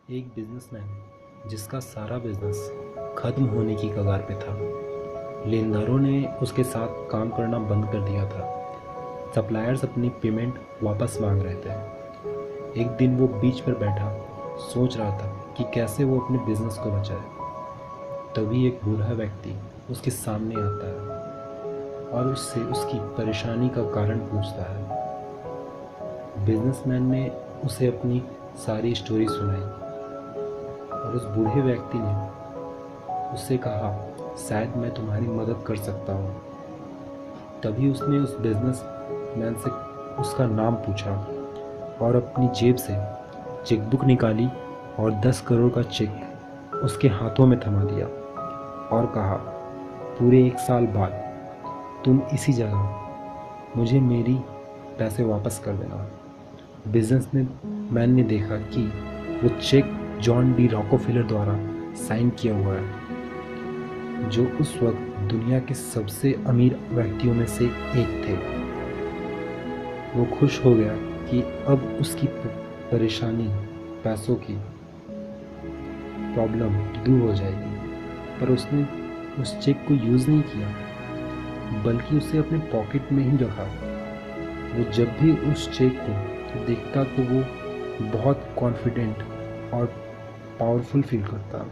एक बिजनेसमैन जिसका सारा बिजनेस खत्म होने की कगार पे था। लेनदारों ने उसके साथ काम करना बंद कर दिया था। सप्लायर्स अपनी पेमेंट वापस मांग रहे थे। एक दिन वो बीच पर बैठा सोच रहा था कि कैसे वो अपने बिजनेस को बचाए। तभी एक बूढ़ा व्यक्ति उसके सामने आता है और उससे उसकी परेशानी का कारण पूछता है। बिजनेसमैन ने उसे अपनी सारी स्टोरी सुनाई और उस बूढ़े व्यक्ति ने उससे कहा, शायद मैं तुम्हारी मदद कर सकता हूँ। तभी उसने उस बिजनेसमैन से उसका नाम पूछा और अपनी जेब से चेकबुक निकाली और 10 करोड़ का चेक उसके हाथों में थमा दिया और कहा, पूरे 1 साल बाद तुम इसी जगह मुझे मेरी पैसे वापस कर देना। बिजनेसमैन ने देखा कि वो चेक जॉन डी रॉकफेलर द्वारा साइन किया हुआ है, जो उस वक्त दुनिया के सबसे अमीर व्यक्तियों में से एक थे। वो खुश हो गया कि अब उसकी परेशानी, पैसों की प्रॉब्लम दूर हो जाएगी। पर उसने उस चेक को यूज़ नहीं किया, बल्कि उसे अपने पॉकेट में ही रखा। वो जब भी उस चेक को देखता तो वो बहुत कॉन्फिडेंट और पावरफुल फील करता,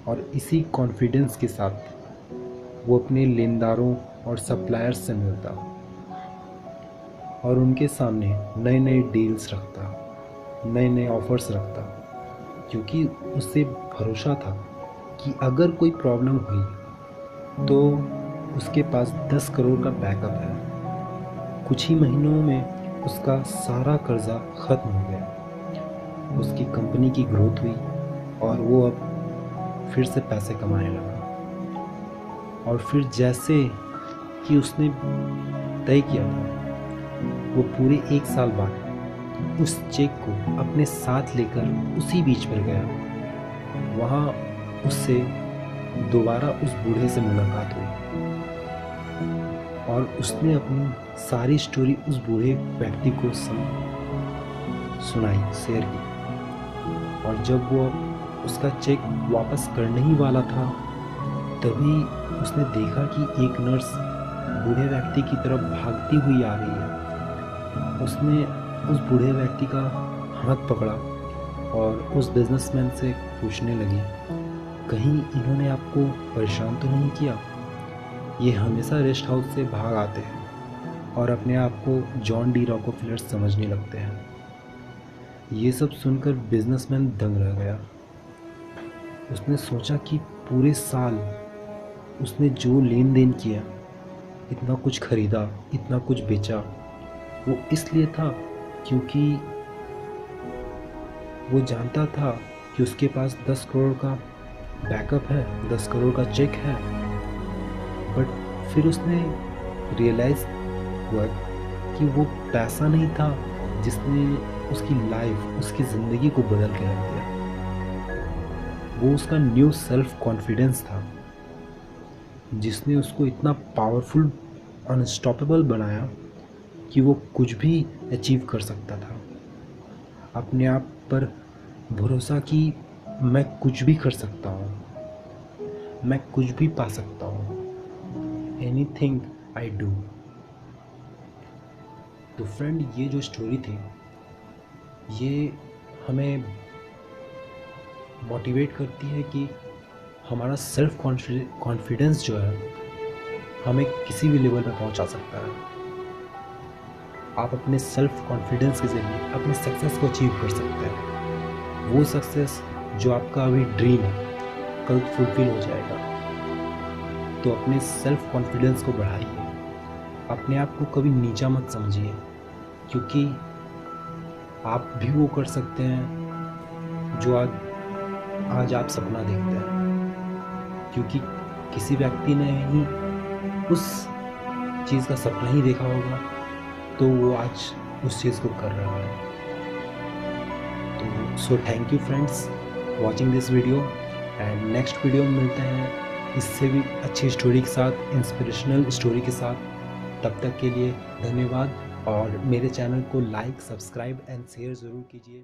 और इसी कॉन्फिडेंस के साथ वो अपने लेनदारों और सप्लायर्स से मिलता और उनके सामने नए नए डील्स रखता, नए नए ऑफर्स रखता, क्योंकि उसे भरोसा था कि अगर कोई प्रॉब्लम हुई तो उसके पास 10 करोड़ का बैकअप है। कुछ ही महीनों में उसका सारा कर्जा ख़त्म हो गया। उसकी कंपनी की ग्रोथ हुई और वो अब फिर से पैसे कमाने लगा। और फिर जैसे कि उसने तय किया था, वो पूरे 1 साल बाद उस चेक को अपने साथ लेकर उसी बीच पर गया। वहाँ उससे दोबारा उस बूढ़े से मुलाकात हुई और उसने अपनी सारी स्टोरी उस बूढ़े व्यक्ति को सुनाई, शेयर की। और जब वो उसका चेक वापस करने ही वाला था, तभी उसने देखा कि एक नर्स बूढ़े व्यक्ति की तरफ भागती हुई आ रही है। उसने उस बूढ़े व्यक्ति का हाथ पकड़ा और उस बिजनेसमैन से पूछने लगी, कहीं इन्होंने आपको परेशान तो नहीं किया? ये हमेशा रेस्ट हाउस से भाग आते हैं और अपने आप को जॉन डी रॉकफेलर समझने लगते हैं। ये सब सुनकर बिजनेसमैन दंग रह गया। उसने सोचा कि पूरे साल उसने जो लेन देन किया, इतना कुछ खरीदा, इतना कुछ बेचा, वो इसलिए था क्योंकि वो जानता था कि उसके पास 10 करोड़ का बैकअप है, 10 करोड़ का चेक है। बट फिर उसने रियलाइज़ हुआ कि वो पैसा नहीं था जिसने उसकी लाइफ, उसकी ज़िंदगी को बदल के रख दिया। वो उसका न्यू सेल्फ कॉन्फिडेंस था जिसने उसको इतना पावरफुल, अनस्टॉपेबल बनाया कि वो कुछ भी अचीव कर सकता था। अपने आप पर भरोसा कि मैं कुछ भी कर सकता हूँ, मैं कुछ भी पा सकता हूँ, एनीथिंग आई डू। तो फ्रेंड, ये जो स्टोरी थी, ये हमें मोटिवेट करती है कि हमारा सेल्फ कॉन्फिडेंस जो है हमें किसी भी लेवल पे पहुंचा सकता है। आप अपने सेल्फ कॉन्फिडेंस के ज़रिए अपने सक्सेस को अचीव कर सकते हैं। वो सक्सेस जो आपका अभी ड्रीम है, कल फुलफिल हो जाएगा। तो अपने सेल्फ कॉन्फिडेंस को बढ़ाइए। अपने आप को कभी नीचा मत समझिए, क्योंकि आप भी वो कर सकते हैं जो आज आप सपना देखते हैं। क्योंकि किसी व्यक्ति ने ही उस चीज़ का सपना ही देखा होगा, तो वो आज उस चीज़ को कर रहा है। तो so thank you friends watching this video, and next video में मिलते हैं इससे भी अच्छी स्टोरी के साथ, इंस्पिरेशनल स्टोरी के साथ। तब तक के लिए धन्यवाद, और मेरे चैनल को लाइक, सब्सक्राइब एंड शेयर ज़रूर कीजिए।